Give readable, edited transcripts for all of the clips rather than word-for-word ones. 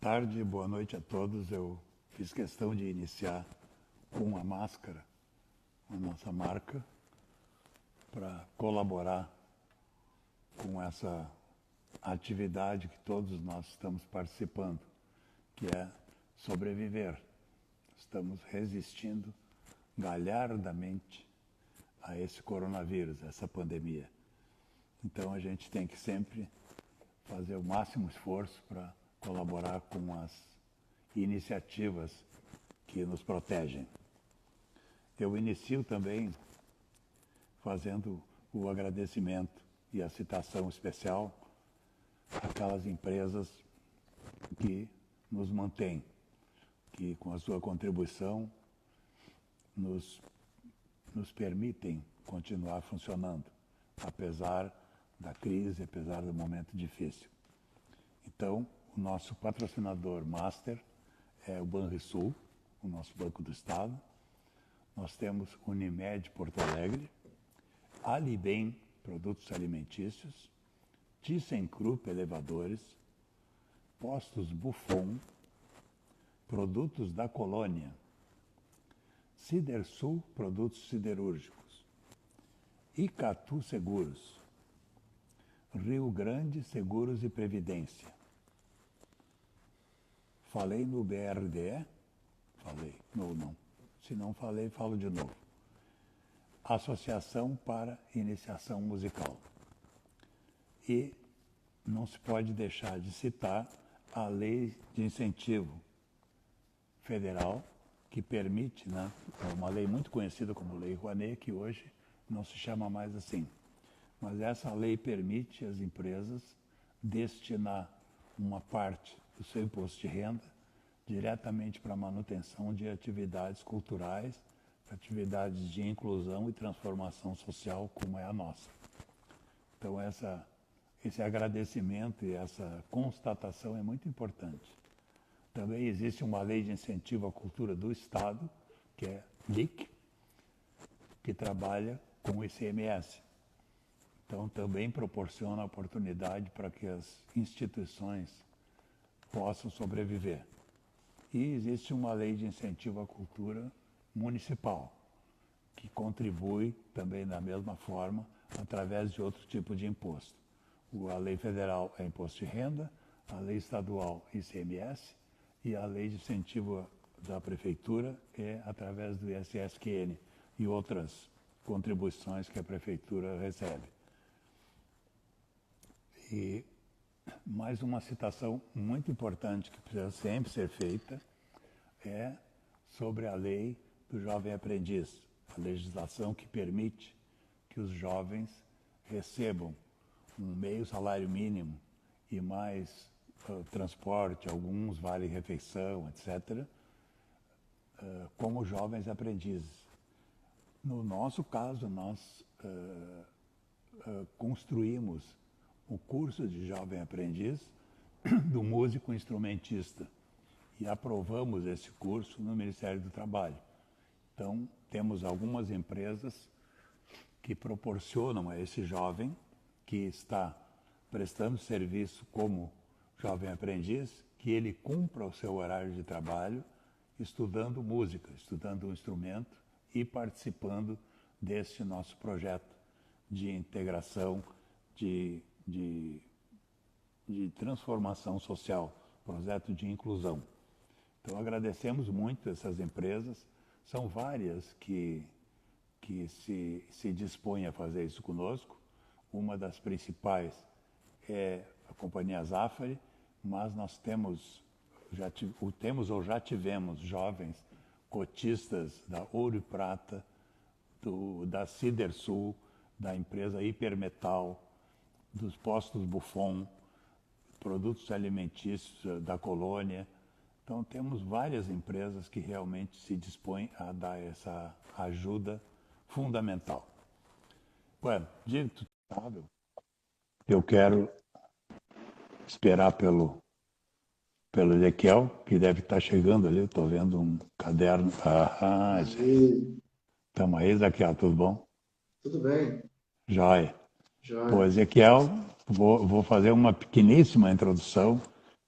tarde, boa noite a todos. Eu fiz questão de iniciar com a máscara, a nossa marca, para colaborar com essa atividade que todos nós estamos participando, que é sobreviver. Estamos resistindo galhardamente a esse coronavírus, essa pandemia. Então a gente tem que sempre fazer o máximo esforço para colaborar com as iniciativas que nos protegem. Eu inicio também fazendo o agradecimento e a citação especial àquelas empresas que nos mantêm, que com a sua contribuição nos permitem continuar funcionando, apesar da crise, apesar do momento difícil. Então, o nosso patrocinador master é o Banrisul, o nosso Banco do Estado. Nós temos Unimed Porto Alegre, Alibem Produtos Alimentícios, ThyssenKrupp Elevadores, Postos Buffon, Produtos da Colônia, Cidersul Produtos Siderúrgicos, Icatu Seguros, Rio Grande Seguros e Previdência. Falei no BRDE? Falei. Não. Se não falei, falo de novo. Associação para Iniciação Musical. E não se pode deixar de citar a Lei de Incentivo Federal, que permite, é uma lei muito conhecida como Lei Rouanet, que hoje não se chama mais assim. Mas essa lei permite às empresas destinar uma parte do seu imposto de renda diretamente para a manutenção de atividades culturais, atividades de inclusão e transformação social, como é a nossa. Então, esse agradecimento e essa constatação é muito importante. Também existe uma lei de incentivo à cultura do Estado, que é LIC, que trabalha com o ICMS. Então, também proporciona oportunidade para que as instituições possam sobreviver. E existe uma lei de incentivo à cultura municipal, que contribui também da mesma forma através de outro tipo de imposto. A lei federal é imposto de renda, a lei estadual ICMS e a lei de incentivo da prefeitura é através do ISSQN e outras contribuições que a prefeitura recebe. E mais uma citação muito importante que precisa sempre ser feita é sobre a lei do jovem aprendiz, a legislação que permite que os jovens recebam um meio salário mínimo e mais transporte, alguns vale-refeição, etc., como jovens aprendizes. No nosso caso, nós construímos o curso de jovem aprendiz do músico instrumentista e aprovamos esse curso no Ministério do Trabalho. Então, temos algumas empresas que proporcionam a esse jovem que está prestando serviço como jovem aprendiz, que ele cumpra o seu horário de trabalho estudando música, estudando um instrumento e participando desse nosso projeto de integração, de transformação social, projeto de inclusão. Então, agradecemos muito essas empresas. São várias que se dispõem a fazer isso conosco. Uma das principais é a Companhia Zafari, mas nós temos ou já tivemos jovens cotistas da Ouro e Prata, da Cidersul, da empresa Hipermetal, dos Postos Buffon, Produtos Alimentícios da Colônia. Então, temos várias empresas que realmente se dispõem a dar essa ajuda fundamental. Bueno, dito tudo, eu quero esperar pelo Ezequiel, que deve estar chegando ali. Eu estou vendo um caderno. Estamos aí, Ezequiel, tudo bom? Tudo bem. Joia. Pô, Joia. Ezequiel, vou fazer uma pequeníssima introdução,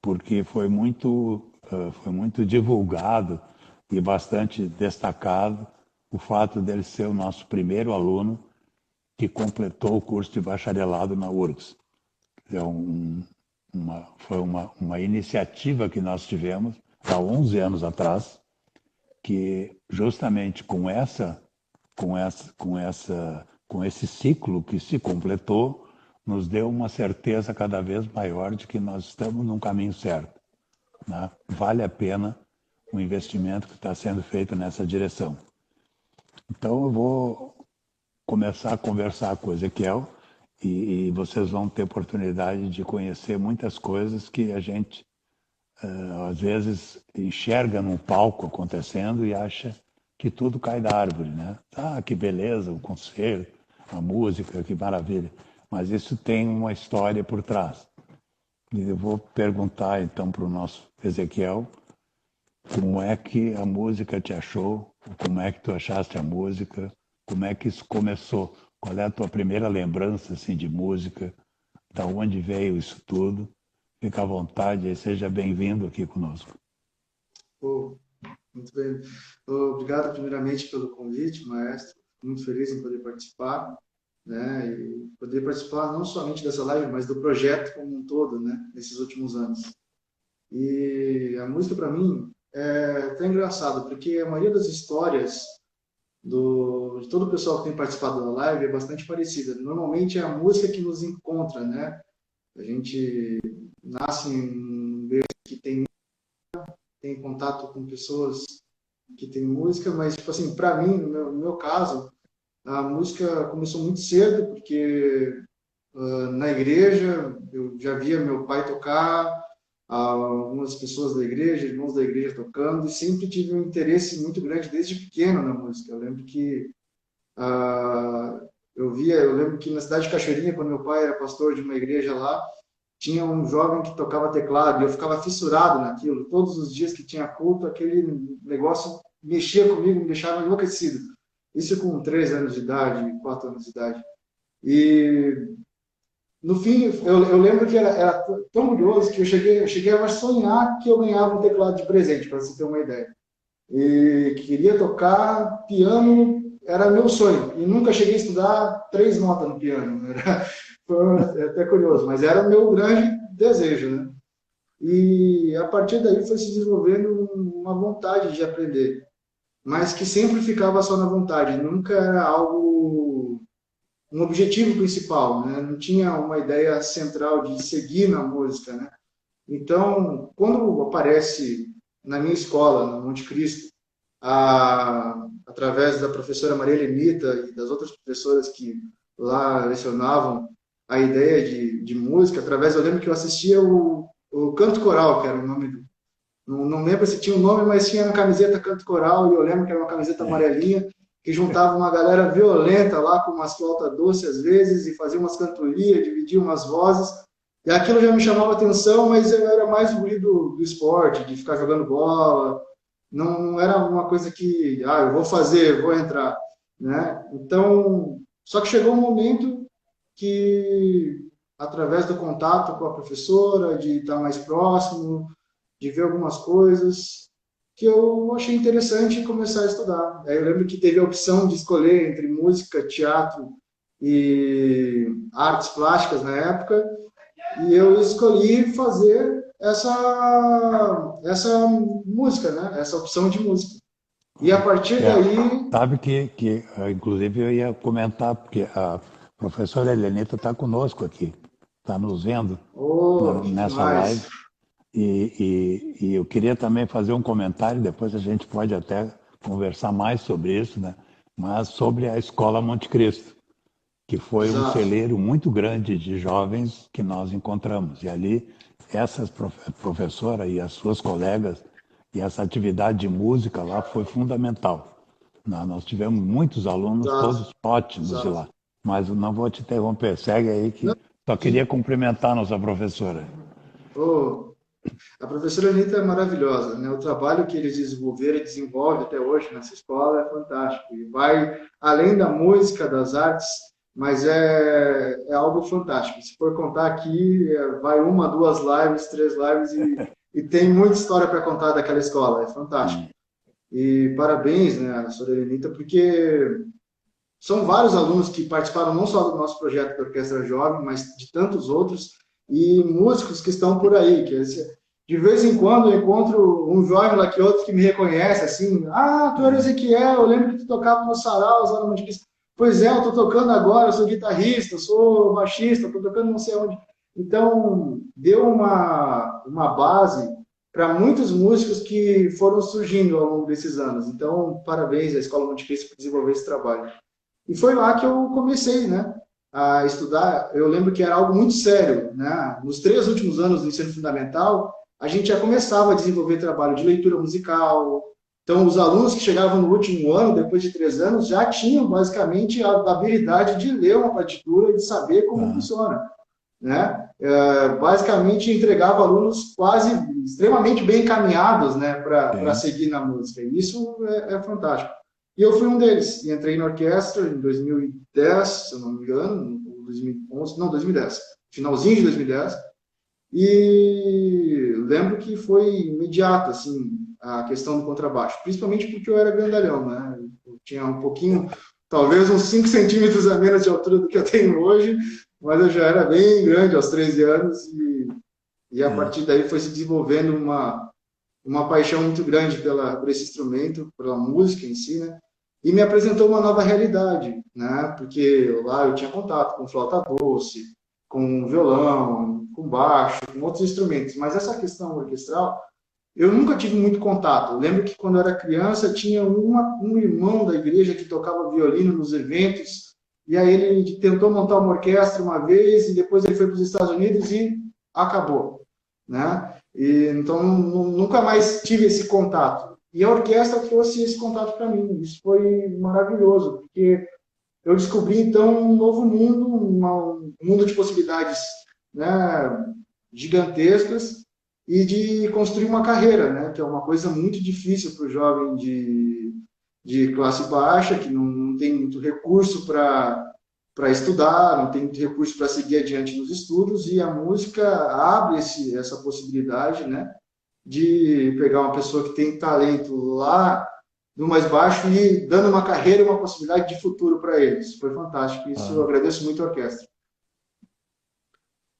porque foi muito divulgado e bastante destacado o fato dele ser o nosso primeiro aluno que completou o curso de bacharelado na URGS. É foi uma iniciativa que nós tivemos há 11 anos atrás, que justamente com esse ciclo que se completou, nos deu uma certeza cada vez maior de que nós estamos num caminho certo, né? Vale a pena o investimento que está sendo feito nessa direção. Então eu vou começar a conversar com o Ezequiel e vocês vão ter oportunidade de conhecer muitas coisas que a gente às vezes enxerga num palco acontecendo e acha que tudo cai da árvore, né? Ah, que beleza, o concerto, a música, que maravilha. Mas isso tem uma história por trás. E eu vou perguntar então para o nosso Ezequiel como é que a música te achou, como é que tu achaste a música, como é que isso começou, qual é a tua primeira lembrança assim, de música, da onde veio isso tudo. Fica à vontade e seja bem-vindo aqui conosco. Oh, muito bem. Obrigado, primeiramente, pelo convite, maestro. Fico muito feliz em poder participar, né? E poder participar não somente dessa live, mas do projeto como um todo, né? Nesses últimos anos. E a música, para mim, é até engraçado, porque a maioria das histórias de todo o pessoal que tem participado da live é bastante parecida. Normalmente é a música que nos encontra, né? A gente nasce em um berço que tem contato com pessoas que têm música, mas, tipo assim, para mim, no meu caso, a música começou muito cedo, porque na igreja eu já via meu pai tocar, algumas pessoas da igreja, irmãos da igreja tocando, e sempre tive um interesse muito grande desde pequeno na música. Eu lembro que eu lembro que na cidade de Cachoeirinha, quando meu pai era pastor de uma igreja lá, tinha um jovem que tocava teclado e eu ficava fissurado naquilo. Todos os dias que tinha culto, aquele negócio mexia comigo, me deixava enlouquecido. Isso com 3 anos de idade, 4 anos de idade. E no fim, eu lembro que era tão curioso que eu cheguei a sonhar que eu ganhava um teclado de presente, para você ter uma ideia. E queria tocar piano, era meu sonho. E nunca cheguei a estudar 3 notas no piano. Foi até curioso, mas era o meu grande desejo, né? E a partir daí foi se desenvolvendo uma vontade de aprender, mas que sempre ficava só na vontade, nunca era algo, um objetivo principal, né? Não tinha uma ideia central de seguir na música, né? Então, quando aparece na minha escola, no Monte Cristo, através da professora Maria Helenita e das outras professoras que lá lecionavam a ideia de música, eu lembro que eu assistia o Canto Coral, que era o nome do, não lembro se tinha um nome, mas tinha na camiseta Canto Coral, e eu lembro que era uma camiseta amarelinha, que juntava uma galera violenta lá, com umas flautas doces às vezes, e fazia umas cantorias, dividia umas vozes, e aquilo já me chamava atenção, mas eu era mais do esporte, de ficar jogando bola, não era uma coisa que, eu vou fazer, vou entrar, né? Então, só que chegou um momento que, através do contato com a professora, de estar mais próximo, de ver algumas coisas, que eu achei interessante começar a estudar. Aí eu lembro que teve a opção de escolher entre música, teatro e artes plásticas na época, e eu escolhi fazer essa música, né? Essa opção de música. E a partir daí... Sabe inclusive, eu ia comentar, porque a professora Helenita está conosco aqui, está nos vendo Oh, que nessa live. demais! E eu queria também fazer um comentário, depois a gente pode até conversar mais sobre isso, né? Mas sobre a Escola Monte Cristo, que foi um Exato. celeiro muito grande de jovens que nós encontramos. E ali, essa professora e as suas colegas, e essa atividade de música lá foi fundamental. Nós tivemos muitos alunos, Exato. todos ótimos de Exato. lá. Mas não vou te interromper, segue aí que Não, só queria cumprimentar a nossa professora. oh, a professora Anitta é maravilhosa, né? O trabalho que eles desenvolveram e desenvolve até hoje nessa escola é fantástico. E vai além da música, das artes, mas é algo fantástico. Se for contar aqui, vai uma, duas lives, três lives e tem muita história para contar daquela escola. É fantástico. E parabéns, né, a Sorenita, porque são vários alunos que participaram não só do nosso projeto da Orquestra Jovem, mas de tantos outros, e músicos que estão por aí. De vez em quando eu encontro um jovem lá que outro que me reconhece, assim, ah, tu era Ezequiel, eu lembro que tu tocava no Saraus, lá no Monte Cristo. Pois é, eu estou tocando agora, eu sou guitarrista, eu sou baixista, estou tocando não sei onde. Então, deu uma base para muitos músicos que foram surgindo ao longo desses anos. Então, parabéns à Escola Monte Cristo por desenvolver esse trabalho. E foi lá que eu comecei, né, a estudar. Eu lembro que era algo muito sério, né? Nos 3 últimos anos do ensino fundamental, a gente já começava a desenvolver trabalho de leitura musical. Então, os alunos que chegavam no último ano, depois de 3 anos, já tinham basicamente a habilidade de ler uma partitura e de saber como funciona, né? Basicamente entregava alunos quase extremamente bem encaminhados, né, para seguir na música. E isso é fantástico. E eu fui um deles. E entrei na orquestra em 2010, se eu não me engano, 2011, não, 2010, finalzinho de 2010. E lembro que foi imediato, assim, a questão do contrabaixo, principalmente porque eu era grandalhão, né? Eu tinha um pouquinho, talvez uns 5 centímetros a menos de altura do que eu tenho hoje, mas eu já era bem grande aos 13 anos e a partir daí foi se desenvolvendo uma paixão muito grande por esse instrumento, pela música em si, né? E me apresentou uma nova realidade, né? Porque lá eu tinha contato com flauta doce, com violão, com baixo, com outros instrumentos, mas essa questão orquestral eu nunca tive muito contato. Eu lembro que quando eu era criança tinha um irmão da igreja que tocava violino nos eventos, e aí ele tentou montar uma orquestra uma vez, e depois ele foi para os Estados Unidos e acabou, né? E, então nunca mais tive esse contato. E a orquestra trouxe esse contato para mim. Isso foi maravilhoso, porque eu descobri então um novo mundo, um mundo de possibilidades, né, gigantescas e de construir uma carreira, né, que é uma coisa muito difícil para o jovem de classe baixa, que não tem muito recurso para estudar, não tem muito recurso para seguir adiante nos estudos, e a música abre essa possibilidade, né, de pegar uma pessoa que tem talento lá do mais baixo e dando uma carreira e uma possibilidade de futuro para eles. Foi fantástico. Isso eu agradeço muito à orquestra.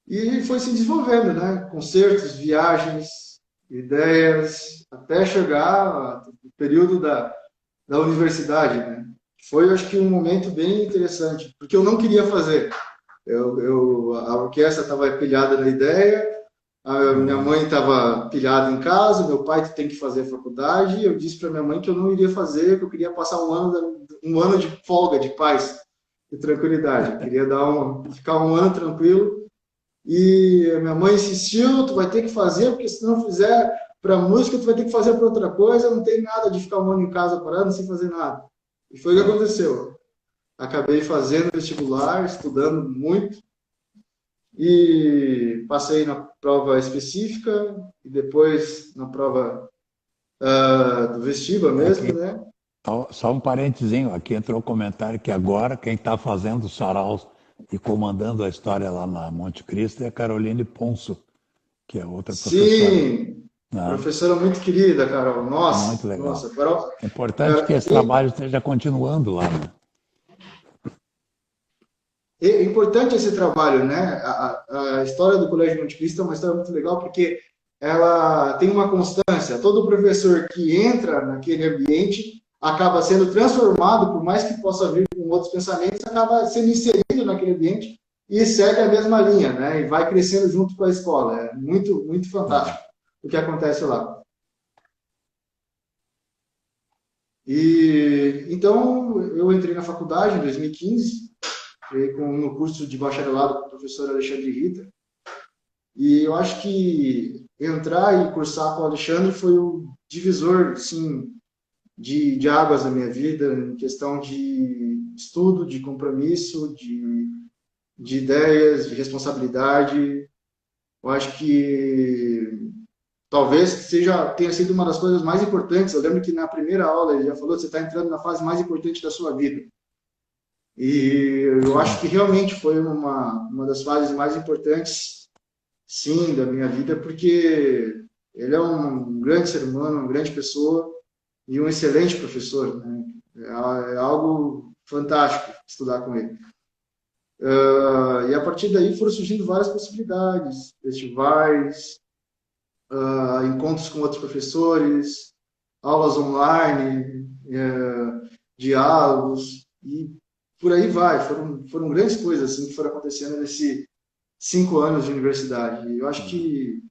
E foi se desenvolvendo, né? Concertos, viagens, ideias, até chegar no período da universidade, né? Foi, acho que, um momento bem interessante, porque eu não queria fazer. A orquestra estava pilhada na ideia, a minha mãe estava pilhada em casa, meu pai tem que fazer a faculdade, e eu disse para minha mãe que eu não iria fazer, que eu queria passar um ano de folga, de paz, de tranquilidade. Eu queria ficar um ano tranquilo. E a minha mãe insistiu, tu vai ter que fazer, porque se não fizer para música, tu vai ter que fazer para outra coisa, não tem nada de ficar um ano em casa parado sem fazer nada. E foi o que aconteceu. Acabei fazendo vestibular, estudando muito, e passei na prova específica e depois na prova do vestibular mesmo, né? Só um parentezinho, aqui entrou um comentário que agora quem está fazendo o saraus e comandando a história lá na Monte Cristo é a Caroline Ponço, que é outra professora. Sim, professora muito querida, Carol. Nossa, muito legal. Nossa, Carol, é importante que esse trabalho esteja continuando lá, né? É importante esse trabalho, né? A história do Colégio Monte Cristo é uma história muito legal porque ela tem uma constância. Todo professor que entra naquele ambiente acaba sendo transformado, por mais que possa vir com outros pensamentos, acaba sendo inserido naquele ambiente e segue a mesma linha, né? E vai crescendo junto com a escola. É muito, muito fantástico o que acontece lá. E então eu entrei na faculdade em 2015. No curso de bacharelado com o professor Alexandre Rita. E eu acho que entrar e cursar com o Alexandre foi o divisor, assim, de águas na minha vida, em questão de estudo, de compromisso, de ideias, de responsabilidade. Eu acho que talvez tenha sido uma das coisas mais importantes. Eu lembro que na primeira aula ele já falou que você está entrando na fase mais importante da sua vida. E eu acho que realmente foi uma das fases mais importantes, sim, da minha vida, porque ele é um grande ser humano, uma grande pessoa e um excelente professor, né? É algo fantástico estudar com ele. E a partir daí foram surgindo várias possibilidades, festivais, encontros com outros professores, aulas online, diálogos, e por aí vai. Foram grandes coisas assim, que foram acontecendo nesses 5 anos de universidade. E eu acho que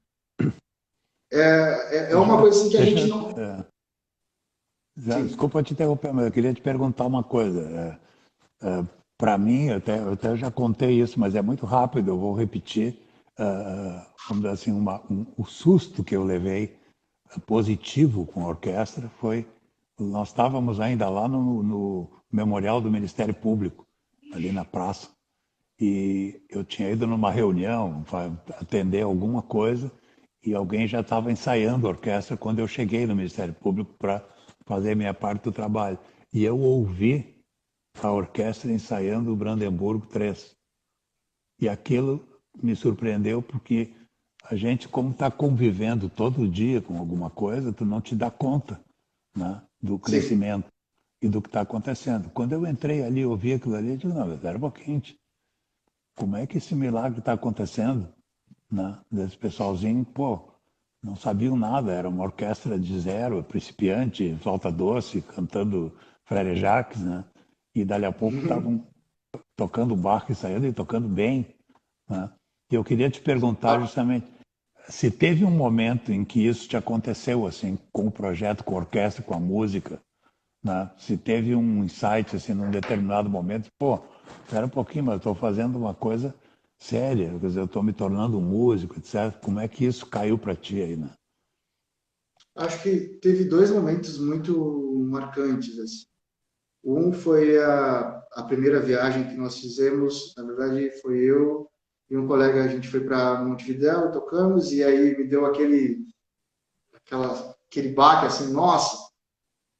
é Deixa, uma coisa assim que a deixa, gente não. Sim, desculpa te interromper, mas eu queria te perguntar uma coisa. Para mim, eu até já contei isso, mas é muito rápido, eu vou repetir. Vamos dizer assim, o susto que eu levei positivo com a orquestra foi. Nós estávamos ainda lá no Memorial do Ministério Público, ali na praça, e eu tinha ido numa reunião, atender alguma coisa, e alguém já estava ensaiando a orquestra quando eu cheguei no Ministério Público para fazer minha parte do trabalho. E eu ouvi a orquestra ensaiando o Brandemburgo 3. E aquilo me surpreendeu porque a gente, como está convivendo todo dia com alguma coisa, tu não te dá conta, né, do sim. crescimento e do que está acontecendo. Quando eu entrei ali, ouvi aquilo ali, eu digo, não, mas era um pouquinho, como é que esse milagre está acontecendo? Né? Desse pessoalzinho, pô, não sabiam nada, era uma orquestra de zero, principiante, flauta doce, cantando Frere Jacques, né? E dali a pouco estavam tocando Bach e saindo e tocando bem, né? E eu queria te perguntar Ah, justamente se teve um momento em que isso te aconteceu, assim, com o projeto, com a orquestra, com a música, né? Se teve um insight, assim, num determinado momento, pô, espera um pouquinho, mas eu estou fazendo uma coisa séria, quer dizer, eu estou me tornando um músico, etc. Como é que isso caiu para ti aí, né? acho que teve dois momentos muito marcantes, assim. Um foi a primeira viagem que nós fizemos, na verdade foi eu e um colega, a gente foi para Montevidéu, tocamos, e aí me deu aquele baque assim, nossa,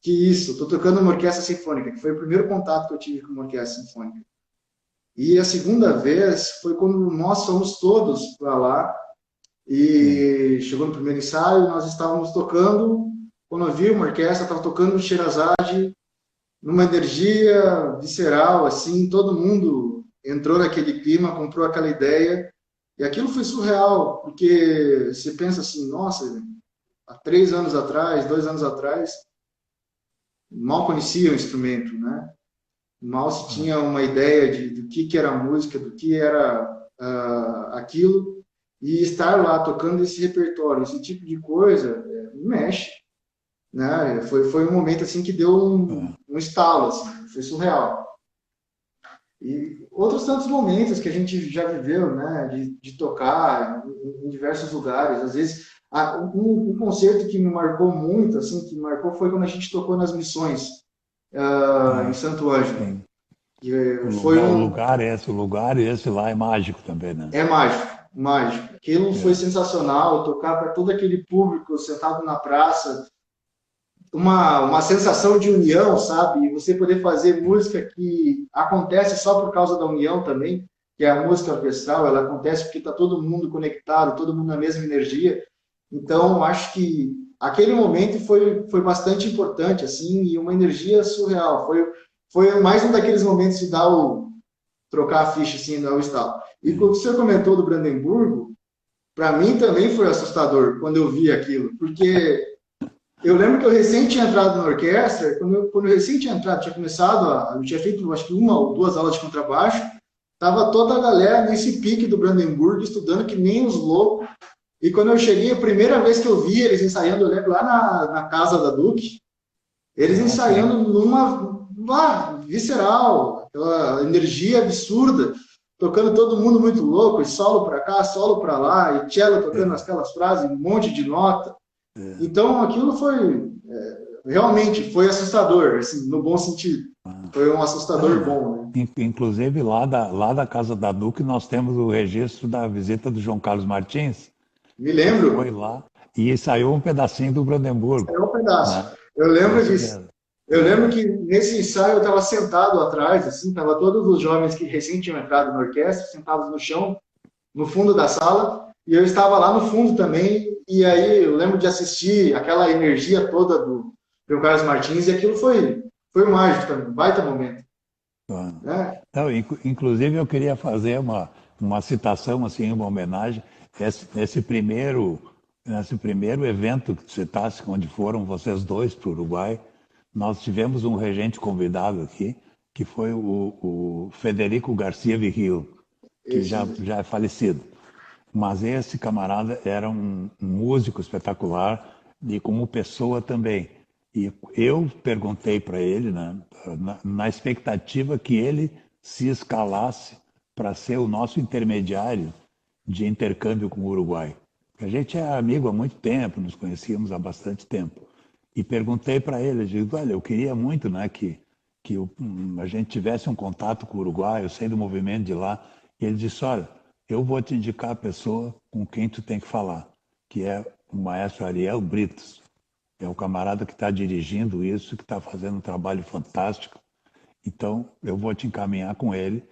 que isso, estou tocando uma orquestra sinfônica, que foi o primeiro contato que eu tive com uma orquestra sinfônica. E a segunda vez foi quando nós fomos todos para lá, Sim. e chegou no primeiro ensaio, nós estávamos tocando, quando eu vi uma orquestra, estava tocando Sherazade, numa energia visceral, assim, todo mundo entrou naquele clima, comprou aquela ideia, e aquilo foi surreal, porque você pensa assim, nossa, há 3 anos atrás, 2 anos atrás, mal conhecia o instrumento, né? Mal se tinha uma ideia do que era música, do que era aquilo, e estar lá tocando esse repertório, esse tipo de coisa, mexe, né? Foi um momento assim que deu um estalo, assim, foi surreal. E outros tantos momentos que a gente já viveu, né, de tocar em diversos lugares. Às vezes, um concerto que me marcou muito, assim, que me marcou foi quando a gente tocou nas missões, em Ah, Santo Ângelo. sim. E foi O lugar esse lá é mágico também, né? é mágico, mágico. Aquilo foi É. sensacional, tocar para todo aquele público sentado na praça, uma sensação de união, sabe? E você poder fazer música que acontece só por causa da união também, que é a música orquestral, ela acontece porque está todo mundo conectado, todo mundo na mesma energia. Então, acho que aquele momento foi bastante importante, assim, e uma energia surreal. Foi mais um daqueles momentos de trocar a ficha, assim, dar o estalo. E quando o senhor comentou do Brandemburgo, para mim também foi assustador quando eu vi aquilo, porque eu lembro que eu recém tinha entrado na orquestra, quando eu recém tinha entrado, tinha começado, eu tinha feito acho que 1 ou 2 aulas de contrabaixo, tava toda a galera nesse pique do Brandemburgo, estudando que nem os loucos, e quando eu cheguei, a primeira vez que eu vi eles ensaiando, eu lembro lá na casa da Duque, eles Ah, sim. ensaiando visceral, aquela energia absurda, tocando todo mundo muito louco, e solo para cá, solo para lá, e cello tocando É, aquelas frases, um monte de nota. é. Então, aquilo realmente foi assustador, assim, no bom sentido. Foi um Não, assustador bom, né? inclusive lá da casa da Duque nós temos o registro da visita do João Carlos Martins, Me que foi lembro, lá e ensaiou um pedacinho do Brandemburgo, é um pedaço. né? Eu É lembro isso disso. mesmo. Eu lembro que nesse ensaio eu estava sentado atrás, assim, tava todos os jovens que recém tinham entrado na orquestra, sentados no chão, no fundo da sala, e eu estava lá no fundo também, e aí eu lembro de assistir aquela energia toda do Carlos Martins, e aquilo foi mágico também, um baita momento, Ah. né? Não, inclusive eu queria fazer uma citação, assim, uma homenagem. Nesse primeiro evento que citasse, onde foram vocês dois para o Uruguai, nós tivemos um regente convidado aqui, que foi o Federico Garcia Vigil, que Esse mesmo. já é falecido. Mas esse camarada era um músico espetacular e como pessoa também. E eu perguntei para ele, né, na expectativa que ele se escalasse para ser o nosso intermediário de intercâmbio com o Uruguai. A gente é amigo há muito tempo, nos conhecíamos há bastante tempo. E perguntei para ele, eu digo, olha, eu queria muito, né, a gente tivesse um contato com o Uruguai, eu sei do movimento de lá. E ele disse, olha, eu vou te indicar a pessoa com quem tu tem que falar, que é o maestro Ariel Britos. É o camarada que está dirigindo isso, que está fazendo um trabalho fantástico. Então, eu vou te encaminhar com ele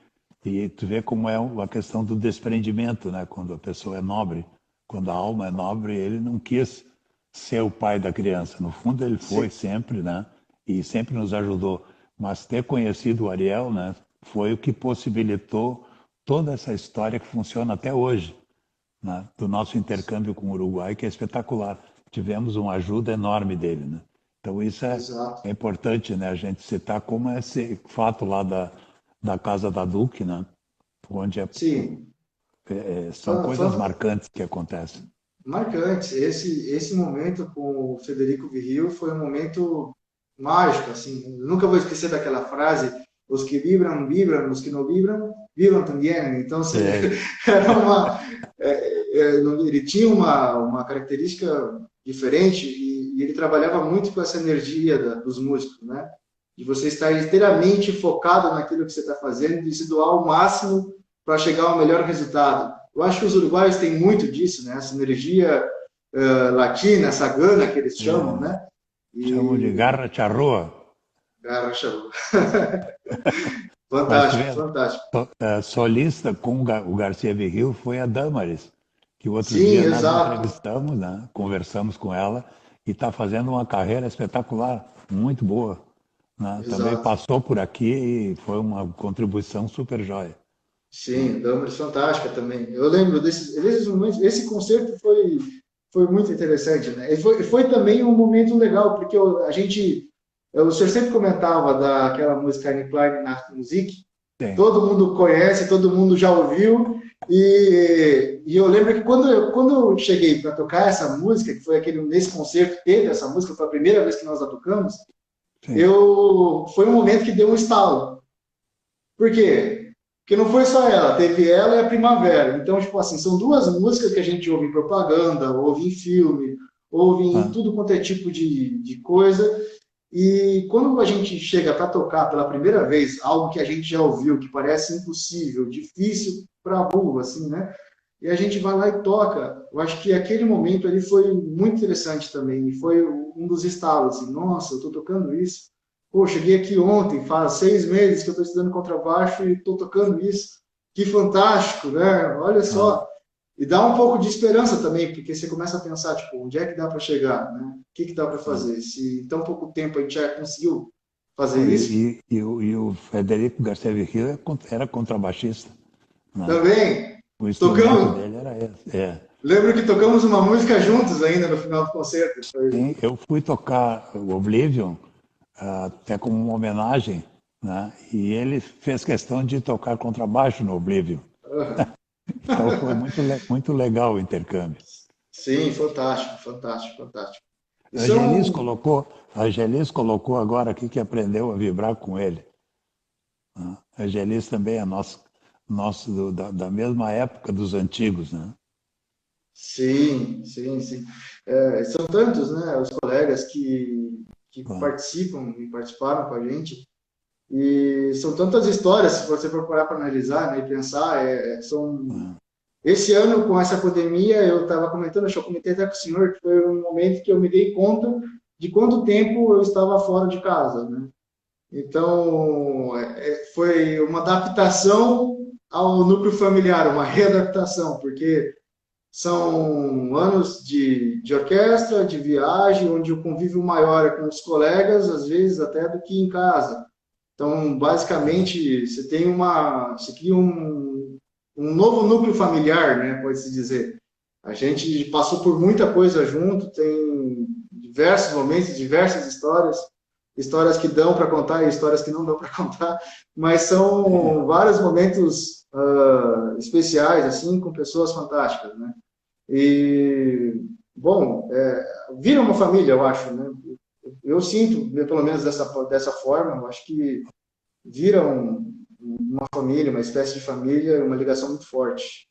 e tu vê como é a questão do desprendimento, né? Quando a pessoa é nobre, quando a alma é nobre, ele não quis ser o pai da criança. No fundo, ele foi Sim, sempre, né? E sempre nos ajudou. Mas ter conhecido o Ariel, né? Foi o que possibilitou toda essa história que funciona até hoje, né? Do nosso intercâmbio com o Uruguai, que é espetacular. Tivemos uma ajuda enorme dele, né? Então isso exato. é importante, né? A gente citar como é esse fato lá da casa da Duque, né? Onde Sim, são coisas foi marcantes que acontecem. marcante. Esse momento com o Federico Virril foi um momento mágico, assim. Eu nunca vou esquecer daquela frase: os que vibram, vibram, os que não vibram, vibram também. Então, É, era uma, ele tinha uma característica diferente e ele trabalhava muito com essa energia dos músicos, né? De você estar inteiramente focado naquilo que você está fazendo e se doar ao máximo para chegar ao melhor resultado. Eu acho que os uruguaios têm muito disso, né? Essa energia latina, essa gana que eles chamam, é, né? chamam de E garra charrua. cara, chamou. Mas tu Fantástico, vê, fantástico. solista com o Garcia Vigil foi a Damaris, que o outro Sim, dia nós exato, entrevistamos, né? Conversamos com ela e está fazendo uma carreira espetacular, muito boa, né? Também exato. passou por aqui e foi uma contribuição super jóia. Né? Sim, Damaris fantástica também. Eu lembro desses momentos. Esse concerto foi muito interessante, né? E foi também um momento legal, porque o senhor sempre comentava daquela música Eine kleine Nachtmusik, Sim, todo mundo conhece, todo mundo já ouviu, e eu lembro que quando eu cheguei para tocar essa música, que foi nesse concerto teve essa música, foi a primeira vez que nós a tocamos, sim. foi um momento que deu um estalo. Por quê? Porque não foi só ela, teve ela e a Primavera. Então, tipo assim, são duas músicas que a gente ouve em propaganda, ouve em filme, ouve em Ah, tudo quanto é tipo de coisa. E quando a gente chega para tocar pela primeira vez algo que a gente já ouviu, que parece impossível, difícil para burro, assim, né? E a gente vai lá e toca. Eu acho que aquele momento ali foi muito interessante também. E foi um dos estalos, assim, nossa, eu estou tocando isso. Pô, cheguei aqui ontem, faz 6 meses que eu estou estudando contrabaixo e estou tocando isso. Que fantástico, né? Olha ah. só. E dá um pouco de esperança também, porque você começa a pensar, tipo, onde é que dá para chegar, né? O que dá para Ah. fazer? Se em tão pouco tempo a gente já conseguiu fazer Pô, isso, o Federico Garcia Vigil era contrabaixista, né? também O instrumento tocamos. dele era esse. É. Lembro que tocamos uma música juntos ainda no final do concerto. Sim, eu fui tocar o Oblivion até como uma homenagem, né? E ele fez questão de tocar contrabaixo no Oblivion. Então foi muito legal o intercâmbio. Sim, fantástico, fantástico, fantástico. E A Gelis são, colocou, a Gelis colocou agora aqui que aprendeu a vibrar com ele. Né? A Gelis também é nosso da mesma época dos antigos, né? sim, sim, sim. São tantos, né, os colegas que Bom, participam e participaram com a gente. E são tantas histórias, se você procurar para analisar, né, e pensar, bom, esse ano, com essa pandemia, eu estava comentando, acho que eu comentei até com o senhor, que foi um momento que eu me dei conta de quanto tempo eu estava fora de casa, né? Então, foi uma adaptação ao núcleo familiar, uma readaptação, porque são anos de orquestra, de viagem, onde o convívio maior é com os colegas, às vezes até do que em casa. Então, basicamente, você cria um novo núcleo familiar, né, pode-se dizer. A gente passou por muita coisa junto, tem diversos momentos, diversas histórias, histórias que dão para contar e histórias que não dão para contar, mas são vários momentos especiais, assim, com pessoas fantásticas, né? E, bom, vira uma família, eu acho, né? Eu sinto, pelo menos dessa forma, eu acho que vira uma família, uma espécie de família, uma ligação muito forte.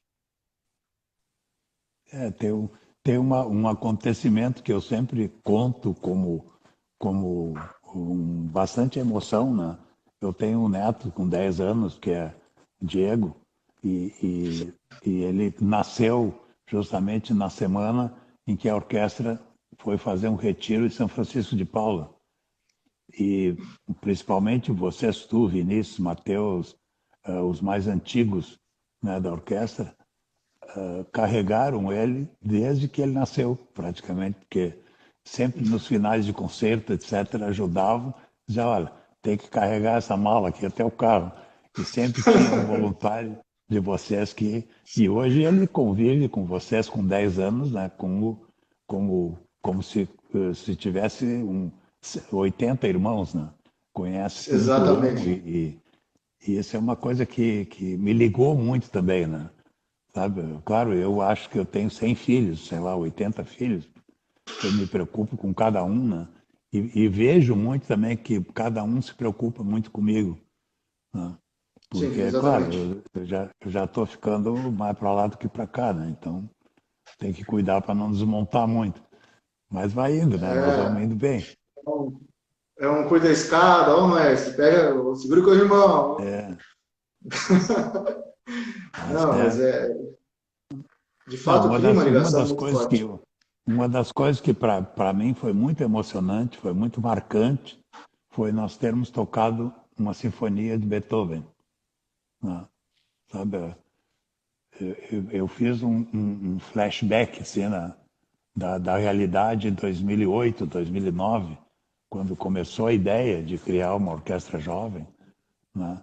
Tem um acontecimento que eu sempre conto como bastante emoção, né? Eu tenho um neto com 10 anos, que é Diego, e ele nasceu justamente na semana em que a orquestra foi fazer um retiro em São Francisco de Paula. E principalmente vocês, tu, Vinícius, Mateus, os mais antigos, né, da orquestra, carregaram ele desde que ele nasceu, praticamente, porque sempre nos finais de concerto, etc., ajudavam, diziam, olha, tem que carregar essa mala aqui até o carro. E sempre tinha um voluntário de vocês e hoje ele convive com vocês com 10 anos, né, como se tivesse 80 irmãos, né? Conhece um por um Exatamente. e isso é uma coisa que me ligou muito também, né? Sabe? Claro, eu acho que eu tenho 100 filhos, sei lá, 80 filhos, que eu me preocupo com cada um, né? E vejo muito também que cada um se preocupa muito comigo, né? Sim, Porque, claro, exatamente. eu já estou ficando mais para lá do que para cá, né? Então, tem que cuidar para não desmontar muito. Mas vai indo, né? Nós vamos É, indo bem. é um cuida da escada, ó, mestre, pega, segura com o irmão. É, tá Não, mas certo. de Não, fato cria uma ligação muito forte. uma das coisas que para mim foi muito emocionante, foi muito marcante, foi nós termos tocado uma sinfonia de Beethoven, né? Sabe? Eu fiz um flashback assim, da realidade em 2008, 2009, quando começou a ideia de criar uma orquestra jovem, né?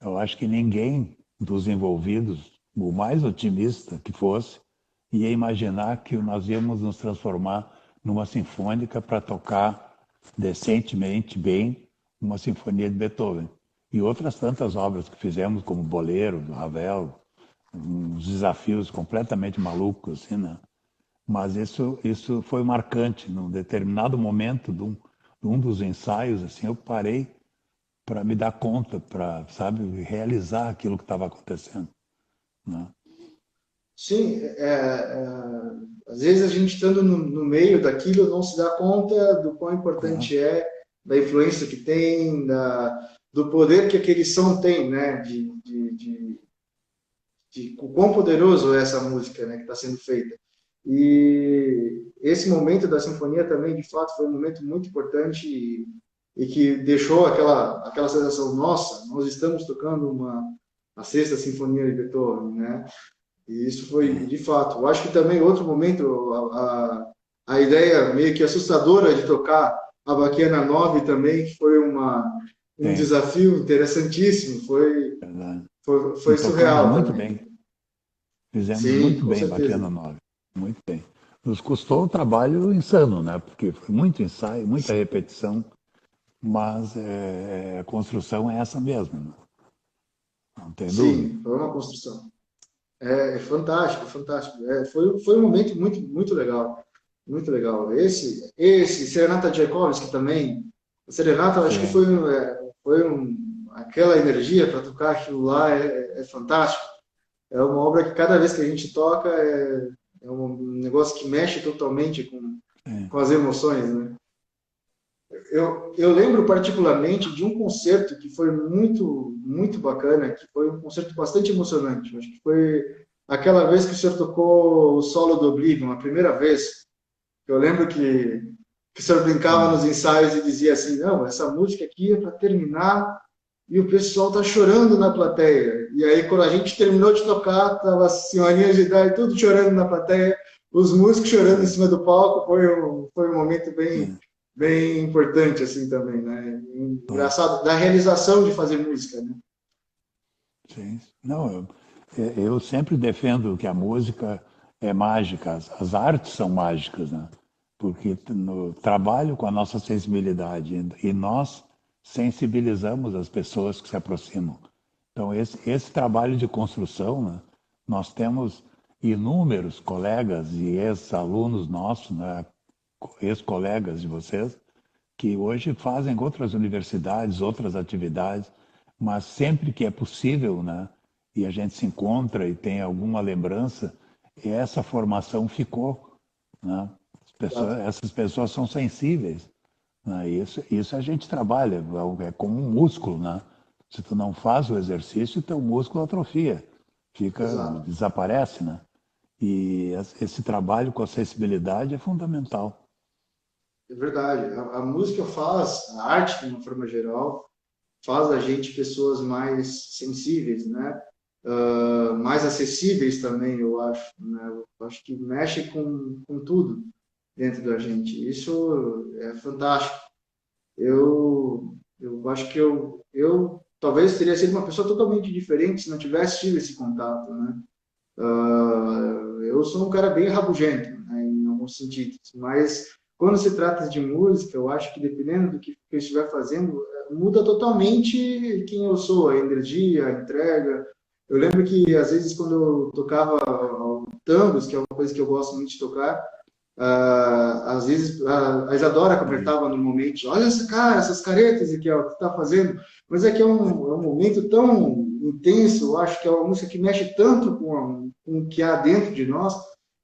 Eu acho que ninguém dos envolvidos, o mais otimista que fosse, ia imaginar que nós íamos nos transformar numa sinfônica para tocar decentemente, bem, uma sinfonia de Beethoven. E outras tantas obras que fizemos, como Bolero, do Ravel, uns desafios completamente malucos, assim, né? Mas isso foi marcante. Num determinado momento de um dos ensaios, assim, eu parei para me dar conta, para, sabe, realizar aquilo que estava acontecendo, né? Sim, às vezes a gente estando no meio daquilo não se dá conta do quão Claro, importante é, da influência que tem, do poder que aquele som tem, né? De o quão poderoso é essa música, né, que está sendo feita. E esse momento da sinfonia também, de fato, foi um momento muito importante e que deixou aquela sensação, nossa, nós estamos tocando a sexta sinfonia de Beethoven, né? E isso foi, de fato. Eu acho que também outro momento, a ideia meio que assustadora de tocar a Baquiana 9 também, que foi um tem, desafio interessantíssimo, verdade. E foi tocamos surreal muito também. bem, fizemos Sim, muito com bem certeza. Baquiana 9, muito bem. Nos custou um trabalho insano, né? Porque foi muito ensaio, muita repetição, mas a construção é essa mesmo, né? Não tem dúvida. Sim, foi uma construção. É fantástico, fantástico. Foi um momento muito, muito legal. Muito legal. Esse Serenata Tchaikovsky também. A Serenata, eu acho que Sim, aquela energia para tocar aquilo lá é fantástico. É uma obra que cada vez que a gente toca é um negócio que mexe totalmente sim, com as emoções, né? Eu lembro particularmente de um concerto que foi muito, muito bacana, que foi um concerto bastante emocionante. Acho que foi aquela vez que o senhor tocou o solo do Oblivion, a primeira vez. Eu lembro que professor brincava nos ensaios e dizia assim, não, essa música aqui é para terminar e o pessoal tá chorando na plateia. E aí, quando a gente terminou de tocar, tava as senhorinhas de idade tudo chorando na plateia, os músicos chorando em cima do palco. Foi um momento bem, Sim, bem importante, assim, também, né? sim, Engraçado, da realização de fazer música, né? sim. Não, eu sempre defendo que a música é mágica, as artes são mágicas, né? Porque no trabalho com a nossa sensibilidade e nós sensibilizamos as pessoas que se aproximam. Então, esse trabalho de construção, né? Nós temos inúmeros colegas e ex-alunos nossos, né? Ex-colegas de vocês, que hoje fazem outras universidades, outras atividades, mas sempre que é possível, né, e a gente se encontra e tem alguma lembrança, essa formação ficou, né? Essas pessoas são sensíveis, né? Isso a gente trabalha, é como um músculo, né? Se tu não faz o exercício, teu músculo atrofia, Exato. desaparece, né? E esse trabalho com a sensibilidade é fundamental. É verdade. A música faz, a arte, de uma forma geral, faz a gente pessoas mais sensíveis, né? Mais acessíveis também, eu acho, né? Eu acho que mexe com tudo dentro da gente. Isso é fantástico. Eu acho que eu talvez teria sido uma pessoa totalmente diferente se não tivesse tido esse contato, né? Eu sou um cara bem rabugento, né, em alguns sentidos, mas quando se trata de música, eu acho que dependendo do que eu estiver fazendo, muda totalmente quem eu sou, a energia, a entrega. Eu lembro que às vezes quando eu tocava tangos, que é uma coisa que eu gosto muito de tocar, às vezes a Isadora comentava normalmente, olha essa cara, essas caretas aqui, ó, que tá fazendo, mas é que é um momento tão intenso, eu acho que é uma música que mexe tanto com o que há dentro de nós,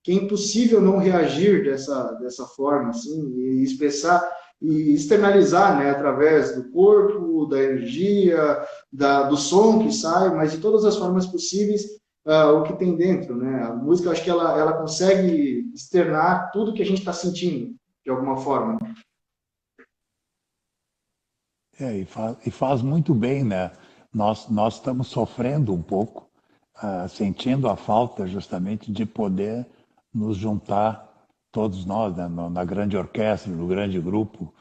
que é impossível não reagir dessa forma, assim, e expressar e externalizar, né, através do corpo, da energia, do som que sai, mas de todas as formas possíveis, o que tem dentro, né? A música, eu acho que ela consegue externar tudo que a gente está sentindo, de alguma forma. E faz muito bem, né? Nós estamos sofrendo um pouco, sentindo a falta justamente de poder nos juntar, todos nós, né, na grande orquestra, no grande grupo,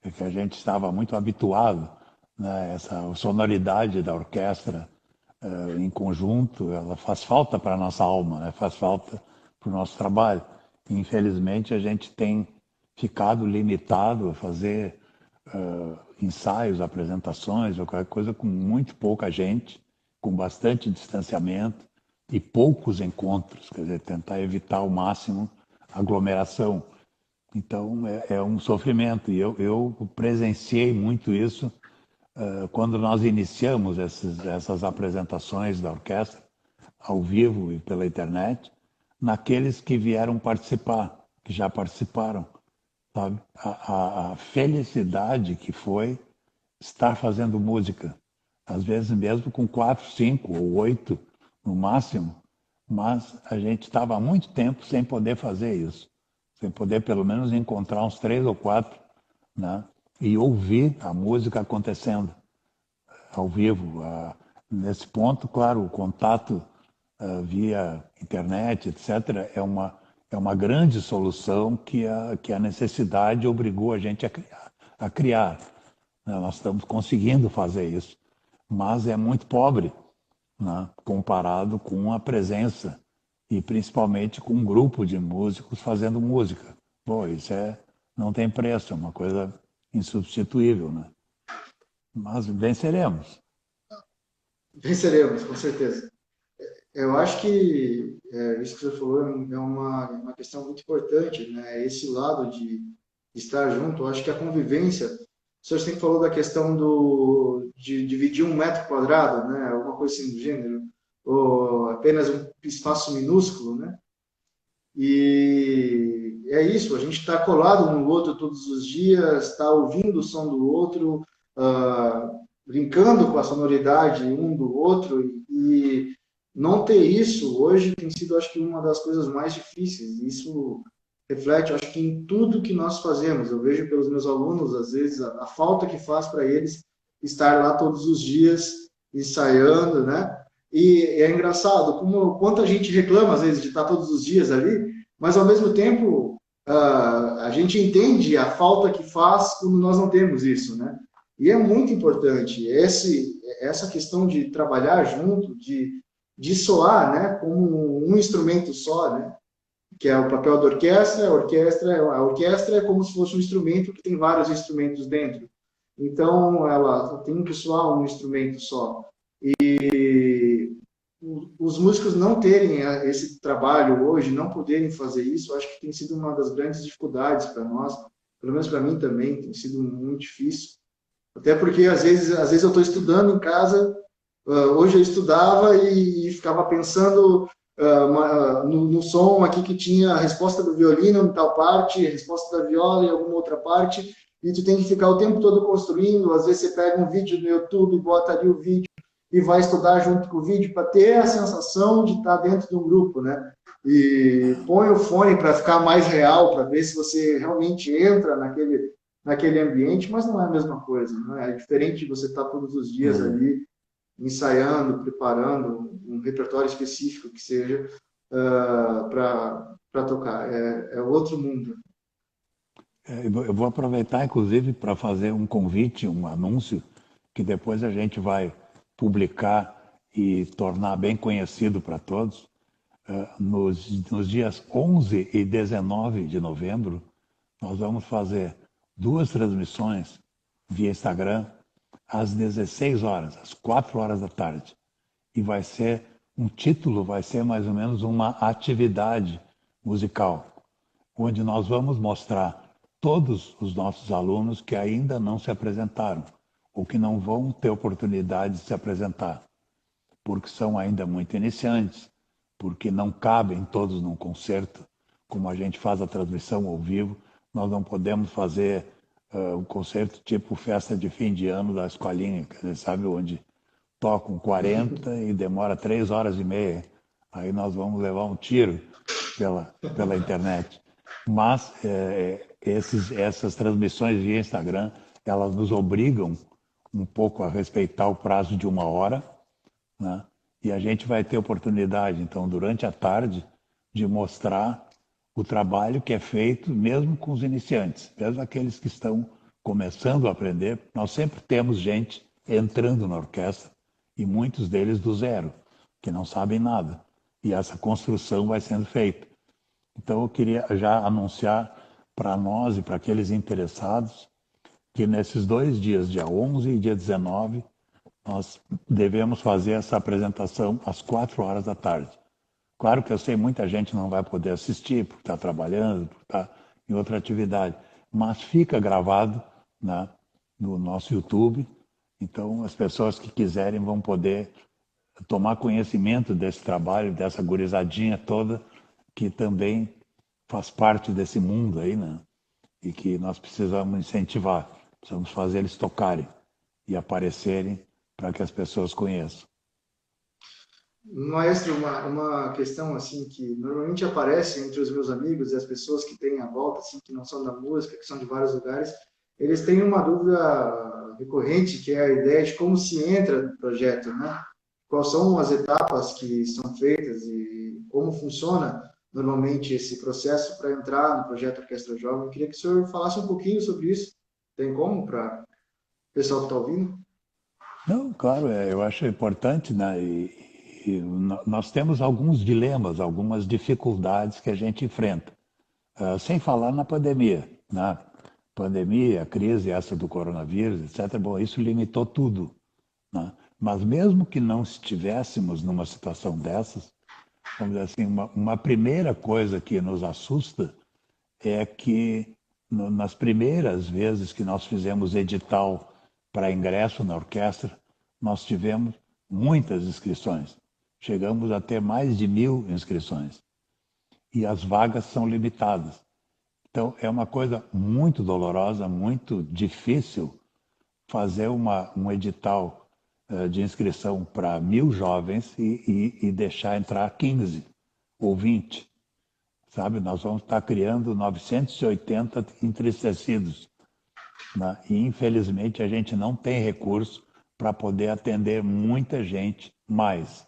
que a gente estava muito habituado, né? Essa sonoridade da orquestra em conjunto, ela faz falta para a nossa alma, né? Faz falta para o nosso trabalho. Infelizmente, a gente tem ficado limitado a fazer ensaios, apresentações ou qualquer coisa com muito pouca gente, com bastante distanciamento e poucos encontros, quer dizer, tentar evitar ao máximo aglomeração. Então é um sofrimento e eu presenciei muito isso quando nós iniciamos essas apresentações da orquestra ao vivo e pela internet, naqueles que vieram participar, que já participaram, sabe? A felicidade que foi estar fazendo música, às vezes mesmo com 4, 5 ou 8 no máximo, mas a gente estava há muito tempo sem poder fazer isso, sem poder pelo menos encontrar uns 3 ou 4, né? E ouvir a música acontecendo ao vivo. Nesse ponto, claro, o contato via internet, etc., é uma grande solução que a necessidade obrigou a gente a criar. Nós estamos conseguindo fazer isso, mas é muito pobre, né, comparado com a presença e principalmente com um grupo de músicos fazendo música. Pô, não tem preço, é uma coisa insubstituível, né? Mas venceremos. Venceremos, com certeza. Eu acho que isso que você falou é uma questão muito importante, né? Esse lado de estar junto, eu acho que a convivência, o senhor sempre falou da questão de dividir 1 metro quadrado, né? Alguma coisa assim do gênero, ou apenas um espaço minúsculo, né? E é isso, a gente está colado um no outro todos os dias, está ouvindo o som do outro, brincando com a sonoridade um do outro, e não ter isso hoje tem sido, acho que, uma das coisas mais difíceis. Isso reflete, eu acho que em tudo que nós fazemos. Eu vejo pelos meus alunos, às vezes, a falta que faz para eles estar lá todos os dias ensaiando, né? E é engraçado como quanto a gente reclama às vezes de estar todos os dias ali, mas ao mesmo tempo a gente entende a falta que faz quando nós não temos isso, né? E é muito importante essa questão de trabalhar junto, de soar, né, como um instrumento só, né? Que é o papel da orquestra. A orquestra é como se fosse um instrumento que tem vários instrumentos dentro. Então, ela tem que soar um instrumento só. E os músicos não terem esse trabalho hoje, não poderem fazer isso, eu acho que tem sido uma das grandes dificuldades para nós, pelo menos para mim também, tem sido muito difícil. Até porque às vezes eu estou estudando em casa. Hoje eu estudava e ficava pensando no som aqui que tinha a resposta do violino em tal parte, a resposta da viola em alguma outra parte, e tu tem que ficar o tempo todo construindo. Às vezes você pega um vídeo no YouTube, bota ali o vídeo e vai estudar junto com o vídeo para ter a sensação de estar dentro de um grupo, né? E põe o fone para ficar mais real, para ver se você realmente entra naquele ambiente, mas não é a mesma coisa, né? É diferente de você estar todos os dias ali ensaiando, preparando um repertório específico que seja para tocar. É outro mundo. Eu vou aproveitar, inclusive, para fazer um convite, um anúncio, que depois a gente vai publicar e tornar bem conhecido para todos. Nos dias 11 e 19 de novembro, nós vamos fazer 2 transmissões via Instagram às 16 horas, às 4 horas da tarde. E vai ser mais ou menos uma atividade musical, onde nós vamos mostrar todos os nossos alunos que ainda não se apresentaram ou que não vão ter oportunidade de se apresentar, porque são ainda muito iniciantes, porque não cabem todos num concerto, como a gente faz a transmissão ao vivo. Nós não podemos fazer um concerto tipo festa de fim de ano da escolinha, sabe, onde tocam 40 e demora 3 horas e meia. Aí nós vamos levar um tiro pela internet. Mas essas transmissões via Instagram, elas nos obrigam um pouco a respeitar o prazo de 1 hora, né? E a gente vai ter oportunidade, então, durante a tarde, de mostrar o trabalho que é feito mesmo com os iniciantes, mesmo aqueles que estão começando a aprender. Nós sempre temos gente entrando na orquestra e muitos deles do zero, que não sabem nada. E essa construção vai sendo feita. Então, eu queria já anunciar para nós e para aqueles interessados que nesses 2 dias, dia 11 e dia 19, nós devemos fazer essa apresentação às 4 horas da tarde. Claro que eu sei muita gente não vai poder assistir porque está trabalhando, porque está em outra atividade, mas fica gravado, né, no nosso YouTube. Então, as pessoas que quiserem vão poder tomar conhecimento desse trabalho, dessa gurizadinha toda, que também faz parte desse mundo aí, né? E que nós precisamos incentivar, precisamos fazer eles tocarem e aparecerem para que as pessoas conheçam. Maestro, uma questão assim que normalmente aparece entre os meus amigos e as pessoas que têm à volta, assim, que não são da música, que são de vários lugares, eles têm uma dúvida recorrente, que é a ideia de como se entra no projeto, né? Quais são as etapas que são feitas e como funciona normalmente esse processo para entrar no projeto Orquestra Jovem. Eu queria que o senhor falasse um pouquinho sobre isso. Tem como para o pessoal que está ouvindo? Não, claro, eu acho importante, né? Nós temos alguns dilemas, algumas dificuldades que a gente enfrenta. Sem falar na pandemia, né? Pandemia, a crise essa do coronavírus, etc. Bom, isso limitou tudo, né? Mas mesmo que não estivéssemos numa situação dessas, vamos dizer assim, uma primeira coisa que nos assusta é que nas primeiras vezes que nós fizemos edital para ingresso na orquestra, nós tivemos muitas inscrições. Chegamos a ter mais de 1.000 inscrições. E as vagas são limitadas. Então, é uma coisa muito dolorosa, muito difícil fazer um edital de inscrição para 1.000 jovens e deixar entrar 15 ou 20. sabe? Nós vamos estar criando 980 entristecidos, né? E, infelizmente, a gente não tem recurso para poder atender muita gente mais.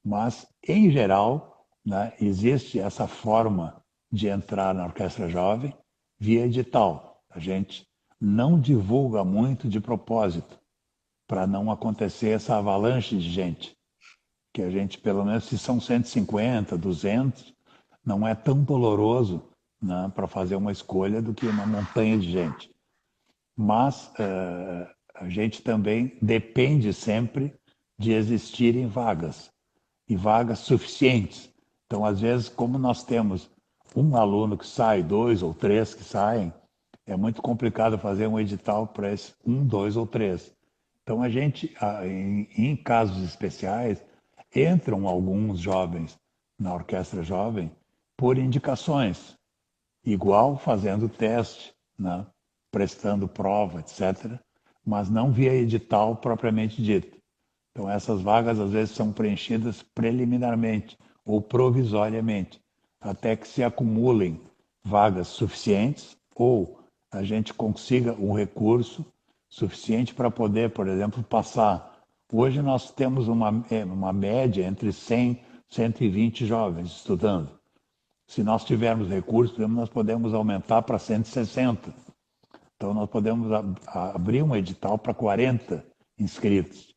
Mas, em geral, né, existe essa forma de entrar na orquestra jovem via edital. A gente não divulga muito de propósito, para não acontecer essa avalanche de gente. Que a gente, pelo menos, se são 150, 200, não é tão doloroso, né, para fazer uma escolha do que uma montanha de gente. Mas a gente também depende sempre de existirem vagas, e vagas suficientes. Então, às vezes, como nós temos um aluno que sai, dois ou três que saem, é muito complicado fazer um edital para esse um, dois ou três. Então, a gente, em casos especiais, entram alguns jovens na orquestra jovem por indicações, igual fazendo teste, né? Prestando prova, etc., mas não via edital propriamente dito. Então, essas vagas às vezes são preenchidas preliminarmente ou provisoriamente, até que se acumulem vagas suficientes ou a gente consiga um recurso suficiente para poder, por exemplo, passar. Hoje nós temos uma média entre 100 e 120 jovens estudando. Se nós tivermos recursos, nós podemos aumentar para 160. Então, nós podemos abrir um edital para 40 inscritos,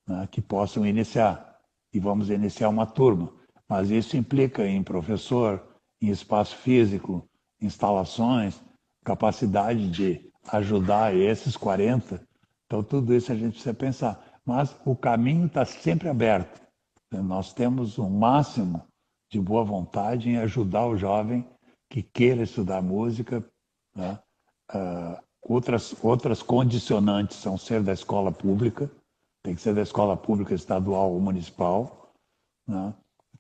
né, que possam iniciar. E vamos iniciar uma turma. Mas isso implica em professor, em espaço físico, instalações, capacidade de ajudar esses 40. Então, tudo isso a gente precisa pensar. Mas o caminho está sempre aberto. Nós temos o máximo de boa vontade em ajudar o jovem que queira estudar música, né? Outras condicionantes são ser da escola pública, tem que ser da escola pública estadual ou municipal, né?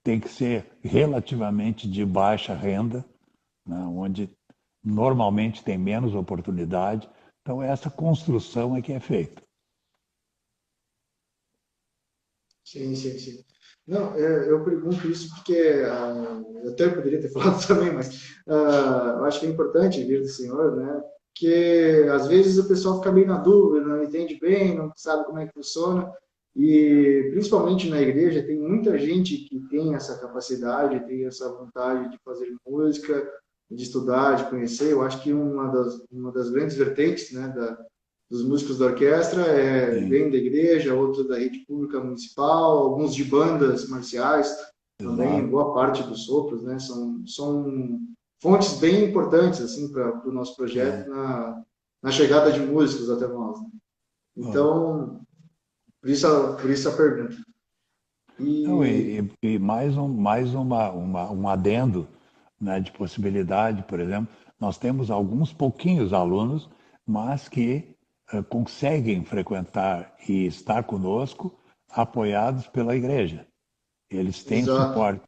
Tem que ser relativamente de baixa renda, né? Onde normalmente tem menos oportunidade. Então, essa construção é que é feita. Sim, sim, sim. Não, eu pergunto isso porque eu até poderia ter falado também, mas eu acho que é importante vir do senhor, né? Porque às vezes o pessoal fica meio na dúvida, não entende bem, não sabe como é que funciona. E principalmente na igreja tem muita gente que tem essa capacidade, tem essa vontade de fazer música, de estudar, de conhecer. Eu acho que uma das grandes vertentes, né, dos músicos da orquestra Sim, vem da igreja, outros da rede pública municipal, alguns de bandas marciais, também exato. boa parte dos sopros, né? São fontes bem importantes assim para o nosso projeto É. na chegada de músicos até nós, né? Ó. Então, por isso a pergunta. Não, E e um adendo, né, de possibilidade, por exemplo, nós temos alguns pouquinhos alunos, mas que conseguem frequentar e estar conosco apoiados pela igreja. Eles têm exato, suporte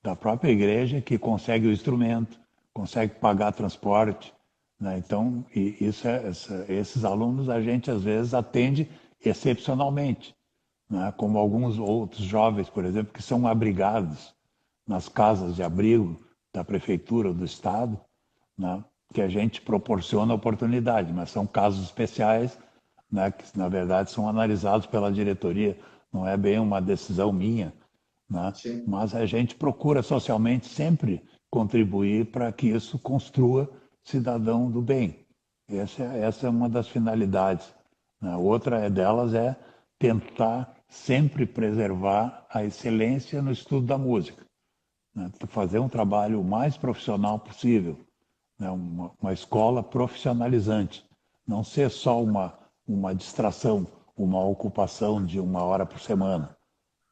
da própria igreja que consegue o instrumento, consegue pagar transporte, né? Então, esses alunos a gente às vezes atende excepcionalmente, né? Como alguns outros jovens, por exemplo, que são abrigados nas casas de abrigo da prefeitura ou do estado, né? Que a gente proporciona oportunidade, mas são casos especiais, né? Que na verdade são analisados pela diretoria, não é bem uma decisão minha, né? sim. Mas a gente procura socialmente sempre contribuir para que isso construa cidadão do bem. Essa é uma das finalidades, né? Outra delas é tentar sempre preservar a excelência no estudo da música, né? Fazer um trabalho o mais profissional possível, né? Uma escola profissionalizante, não ser só uma distração, uma ocupação de 1 hora por semana.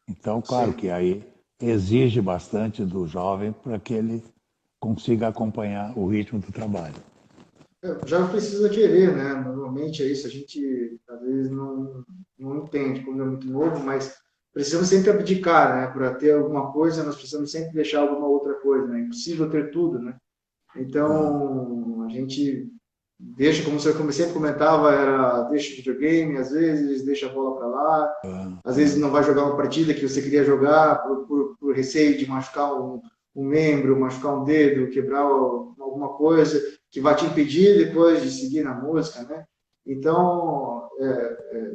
Então, claro que Sim. aí exige bastante do jovem para que ele consiga acompanhar o ritmo do trabalho. Já precisa querer, né? Normalmente é isso, a gente às vezes não entende quando é muito novo, mas precisamos sempre abdicar, né? Para ter alguma coisa, nós precisamos sempre deixar alguma outra coisa, né? É impossível ter tudo, né? Ah, Então, a gente deixa, como você sempre comentava, deixa o videogame, às vezes deixa a bola para lá, ah, às vezes ah, não vai jogar uma partida que você queria jogar por receio de machucar um membro, machucar um dedo, quebrar alguma coisa que vai te impedir depois de seguir na música, né? Então,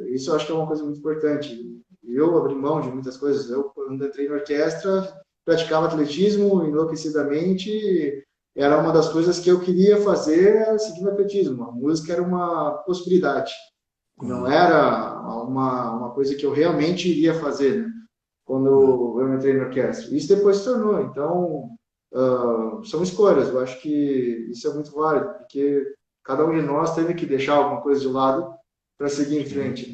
isso eu acho que é uma coisa muito importante. Eu abri mão de muitas coisas. Eu, quando entrei na orquestra, praticava atletismo enlouquecidamente. Era uma das coisas que eu queria fazer, era seguir no atletismo. A música era uma possibilidade. Não Claro. era uma coisa que eu realmente iria fazer, né? Quando eu entrei na orquestra. Isso depois se tornou. Então, são escolhas. Eu acho que isso é muito válido, porque cada um de nós teve que deixar alguma coisa de lado para seguir em Sim. frente,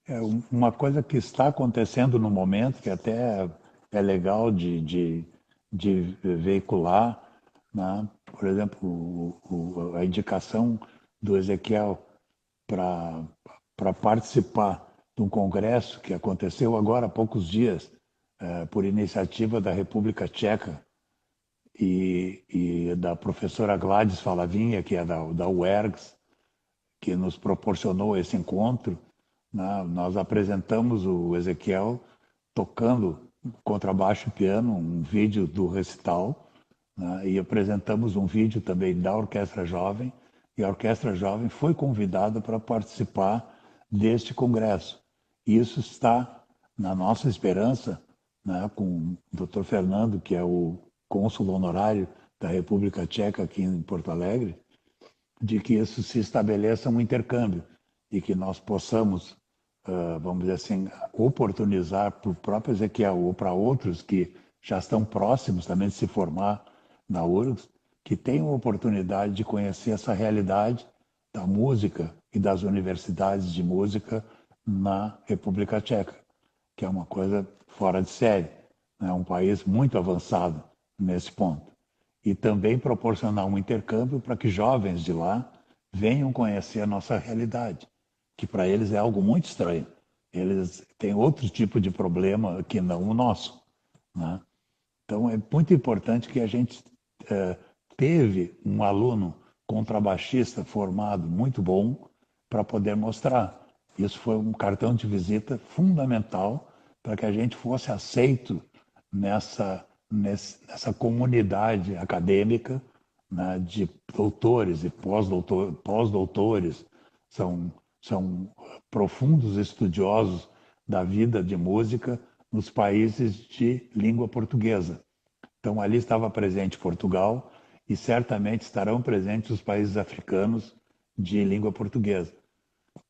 né? Uma coisa que está acontecendo no momento, que até é legal de veicular, né? Por exemplo, a indicação do Ezequiel para participar de um congresso que aconteceu agora há poucos dias, por iniciativa da República Tcheca e da professora Gladys Falavinha, que é da UERGS, que nos proporcionou esse encontro, né? Nós apresentamos o Ezequiel tocando contrabaixo e piano, um vídeo do recital, né? E apresentamos um vídeo também da Orquestra Jovem, e a Orquestra Jovem foi convidada para participar deste congresso. Isso está na nossa esperança, né, com o Dr. Fernando, que é o cônsul honorário da República Tcheca aqui em Porto Alegre, de que isso se estabeleça um intercâmbio e que nós possamos, vamos dizer assim, oportunizar para o próprio Ezequiel ou para outros que já estão próximos também de se formar na URGS, que tenham a oportunidade de conhecer essa realidade da música e das universidades de música na República Tcheca, que é uma coisa fora de série, é um país muito avançado nesse ponto e também proporcionar um intercâmbio para que jovens de lá venham conhecer a nossa realidade, que para eles é algo muito estranho. Eles têm outro tipo de problema que não o nosso, né? Então é muito importante que a gente teve um aluno contrabaixista formado muito bom para poder mostrar. Isso foi um cartão de visita fundamental para que a gente fosse aceito nessa comunidade acadêmica, né, de doutores e pós-doutores, são profundos estudiosos da vida de música nos países de língua portuguesa. Então, ali estava presente Portugal e certamente estarão presentes os países africanos de língua portuguesa.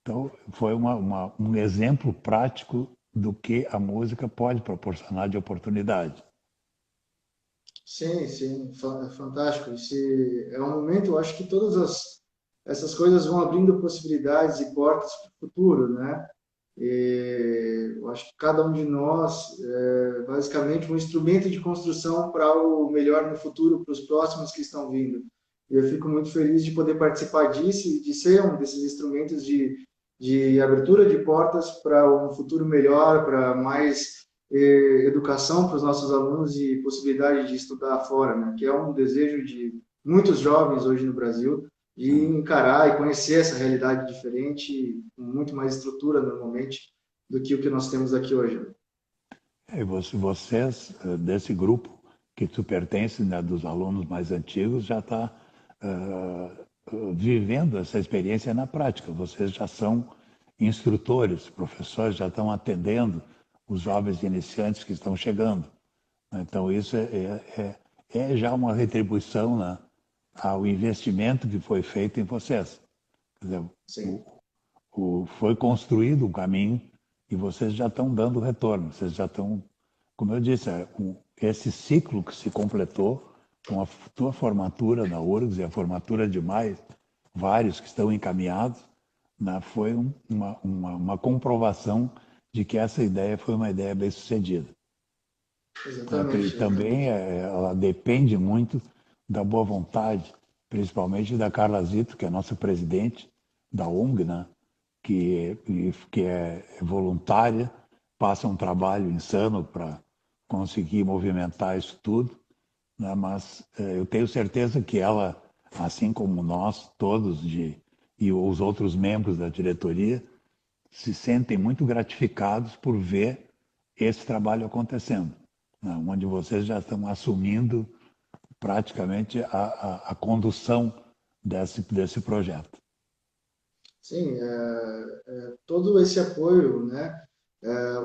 Então, foi um exemplo prático do que a música pode proporcionar de oportunidade. Sim, sim, fantástico. Esse é um momento, eu acho que essas coisas vão abrindo possibilidades e portas para o futuro, né? E eu acho que cada um de nós é basicamente um instrumento de construção para o melhor no futuro, para os próximos que estão vindo. E eu fico muito feliz de poder participar disso e de ser um desses instrumentos de abertura de portas para um futuro melhor, para mais educação para os nossos alunos e possibilidade de estudar fora, né? Que é um desejo de muitos jovens hoje no Brasil de encarar e conhecer essa realidade diferente, com muito mais estrutura normalmente do que o que nós temos aqui hoje. E vocês, desse grupo que tu pertence, né, dos alunos mais antigos, já está vivendo essa experiência na prática. Vocês já são instrutores, professores, já estão atendendo os jovens iniciantes que estão chegando. Então, isso é já uma retribuição, né, ao investimento que foi feito em vocês. Quer dizer, Sim, foi construído um caminho e vocês já estão dando retorno. Vocês já estão, como eu disse, esse ciclo que se completou com a tua formatura na URGS e a formatura de vários que estão encaminhados, né, foi uma comprovação de que essa ideia foi uma ideia bem sucedida. E exatamente, também exatamente. ela depende muito da boa vontade, principalmente da Carla Zito, que é a nossa presidente da ONG, né? que é voluntária, passa um trabalho insano para conseguir movimentar isso tudo, né? Mas eu tenho certeza que ela, assim como nós todos e os outros membros da diretoria, se sentem muito gratificados por ver esse trabalho acontecendo. né, onde vocês já estão assumindo praticamente a condução desse projeto. Sim, todo esse apoio, né?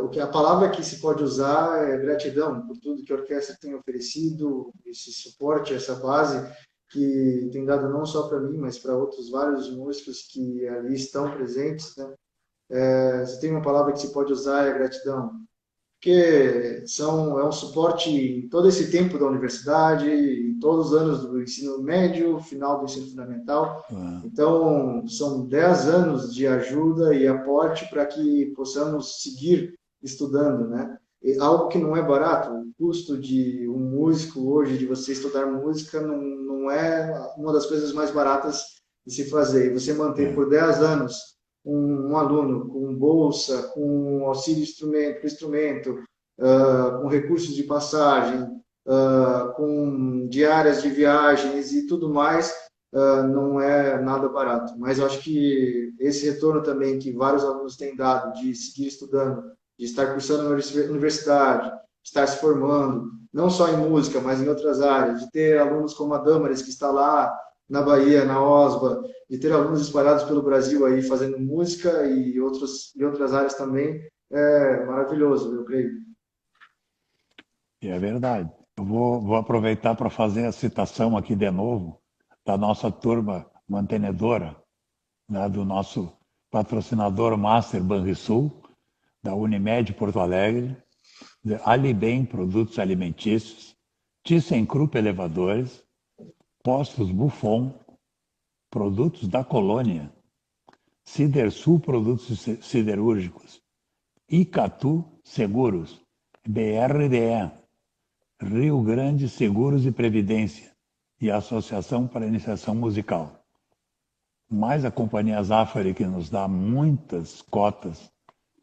O que a palavra que se pode usar é gratidão por tudo que a orquestra tem oferecido, esse suporte, essa base que tem dado não só para mim, mas para outros vários músicos que ali estão presentes, né? Se tem uma palavra que se pode usar é gratidão, porque é um suporte em todo esse tempo da universidade, em todos os anos do ensino médio, final do ensino fundamental. Ah, Então, são 10 anos de ajuda e aporte para que possamos seguir estudando, né? E algo que não é barato, o custo de um músico hoje, de você estudar música, não é uma das coisas mais baratas de se fazer. E você manter é, por 10 anos um aluno com bolsa, com auxílio instrumento, com recursos de passagem, com diárias de viagens e tudo mais, não é nada barato. Mas eu acho que esse retorno também que vários alunos têm dado de seguir estudando, de estar cursando na universidade, de estar se formando, não só em música, mas em outras áreas, de ter alunos como a Damares, que está lá na Bahia, na OSBA, de ter alunos espalhados pelo Brasil aí fazendo música e outras áreas também, é maravilhoso, eu creio. e é verdade. Eu vou aproveitar para fazer a citação aqui de novo da nossa turma mantenedora, né, do nosso patrocinador Master Banrisul, da Unimed Porto Alegre, Alibem Produtos Alimentícios, ThyssenKrupp Elevadores, Postos Buffon, Produtos da Colônia, Cidersul Produtos Siderúrgicos, Icatu Seguros, BRDE, Rio Grande Seguros e Previdência e a Associação para a Iniciação Musical. Mais a Companhia Zafari, que nos dá muitas cotas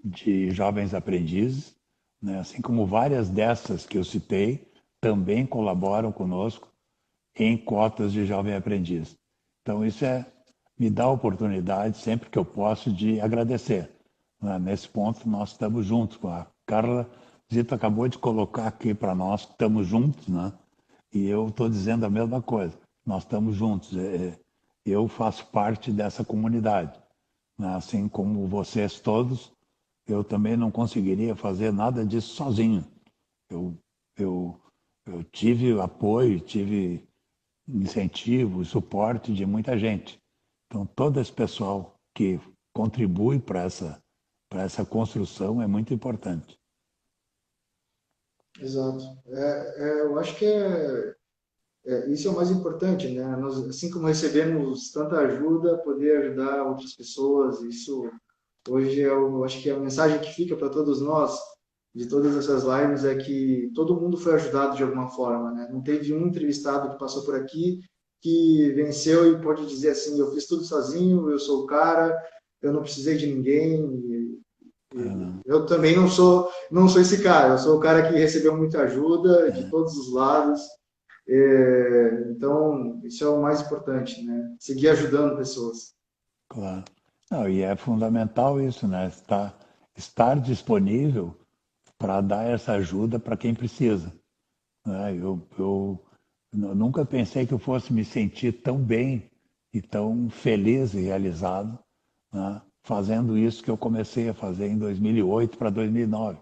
de jovens aprendizes, né? Assim como várias dessas que eu citei, também colaboram conosco em cotas de jovem aprendiz. Então, isso me dá a oportunidade, sempre que eu posso, de agradecer. Né? Nesse ponto, nós estamos juntos. A Carla Zito acabou de colocar aqui para nós, estamos juntos, né? E eu estou dizendo a mesma coisa. Nós estamos juntos. Eu faço parte dessa comunidade, né? Assim como vocês todos, eu também não conseguiria fazer nada disso sozinho. Eu, eu, eu tive apoio, tive incentivo, suporte de muita gente. Então, todo esse pessoal que contribui para essa construção é muito importante. Exato. Eu acho que isso é o mais importante, né? Nós, assim como recebemos tanta ajuda, poder ajudar outras pessoas, isso hoje eu acho que a mensagem que fica para todos nós, de todas essas lives, é que todo mundo foi ajudado de alguma forma, né? Não teve um entrevistado que passou por aqui que venceu e pode dizer assim, eu fiz tudo sozinho, eu sou o cara, eu não precisei de ninguém. Eu também não sou esse cara, eu sou o cara que recebeu muita ajuda de todos os lados. Então, isso é o mais importante, né? Seguir ajudando pessoas. Claro. Não, e é fundamental isso, né? Estar disponível para dar essa ajuda para quem precisa, né? Eu nunca pensei que eu fosse me sentir tão bem e tão feliz e realizado, né? Fazendo isso que eu comecei a fazer em 2008 para 2009.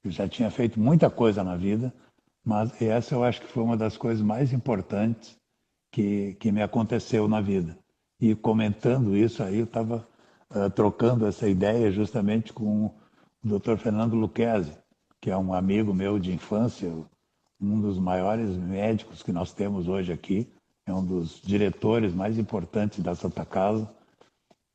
Eu já tinha feito muita coisa na vida, mas essa eu acho que foi uma das coisas mais importantes que me aconteceu na vida. E comentando isso aí, eu estava trocando essa ideia justamente com o Dr. Fernando Lucchesi, que é um amigo meu de infância, um dos maiores médicos que nós temos hoje aqui, é um dos diretores mais importantes da Santa Casa,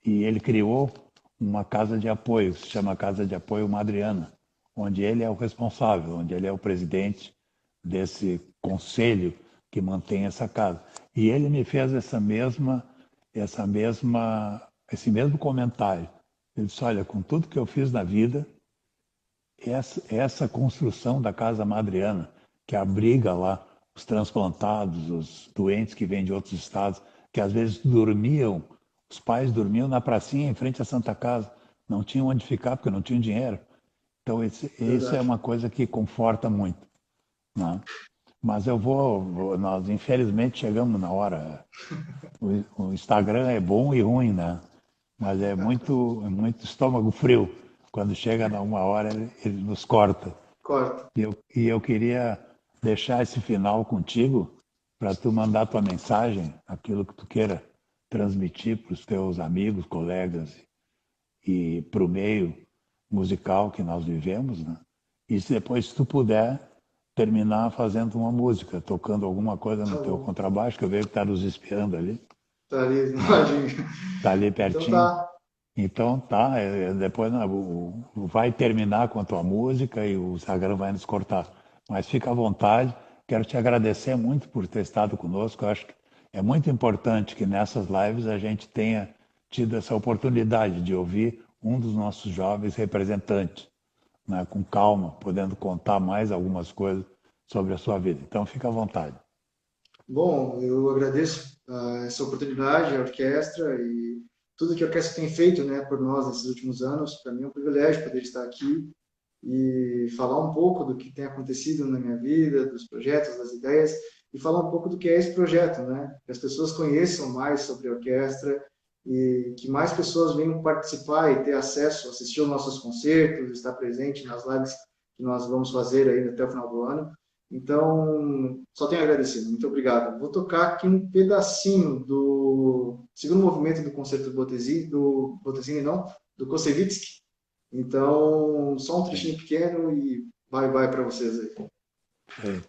e ele criou uma casa de apoio, que se chama Casa de Apoio Madriana, onde ele é o responsável, onde ele é o presidente desse conselho que mantém essa casa. E ele me fez esse mesmo comentário. Ele disse: olha, com tudo que eu fiz na vida, essa construção da Casa Madriana, que abriga lá os transplantados, os doentes que vêm de outros estados, que às vezes dormiam, os pais dormiam na pracinha em frente à Santa Casa, não tinham onde ficar porque não tinham dinheiro. Então, isso é Verdade. uma coisa que conforta muito. né? Mas nós infelizmente chegamos na hora. O Instagram é bom e ruim, né? Mas é muito estômago frio. Quando chega na uma hora, ele nos corta. Corta. E eu queria deixar esse final contigo para tu mandar tua mensagem, aquilo que tu queira transmitir para os teus amigos, colegas e para o meio musical que nós vivemos, né? E se depois, se tu puder, terminar fazendo uma música, tocando alguma coisa Tá no teu bom. contrabaixo, que eu vejo que está nos espiando ali, Tá ali, né? imagina. Tá ali Então pertinho. tá. Então tá, depois né, vai terminar com a tua música e o Instagram vai nos cortar. Mas fica à vontade. Quero te agradecer muito por ter estado conosco. Eu acho que é muito importante que nessas lives a gente tenha tido essa oportunidade de ouvir um dos nossos jovens representantes, né, com calma, podendo contar mais algumas coisas sobre a sua vida. Então fica à vontade. Bom, eu agradeço essa oportunidade, a orquestra e tudo que a orquestra tem feito, né, por nós nesses últimos anos. Para mim é um privilégio poder estar aqui e falar um pouco do que tem acontecido na minha vida, dos projetos, das ideias, e falar um pouco do que é esse projeto, né? Que as pessoas conheçam mais sobre a orquestra e que mais pessoas venham participar e ter acesso, assistir aos nossos concertos, estar presente nas lives que nós vamos fazer aí até o final do ano. Então, só tenho a agradecer. Muito obrigado. Vou tocar aqui um pedacinho do segundo movimento do concerto do Botezini, não, do Kossevitsky. Então, só um trechinho pequeno e vai para vocês aí. Perfeito.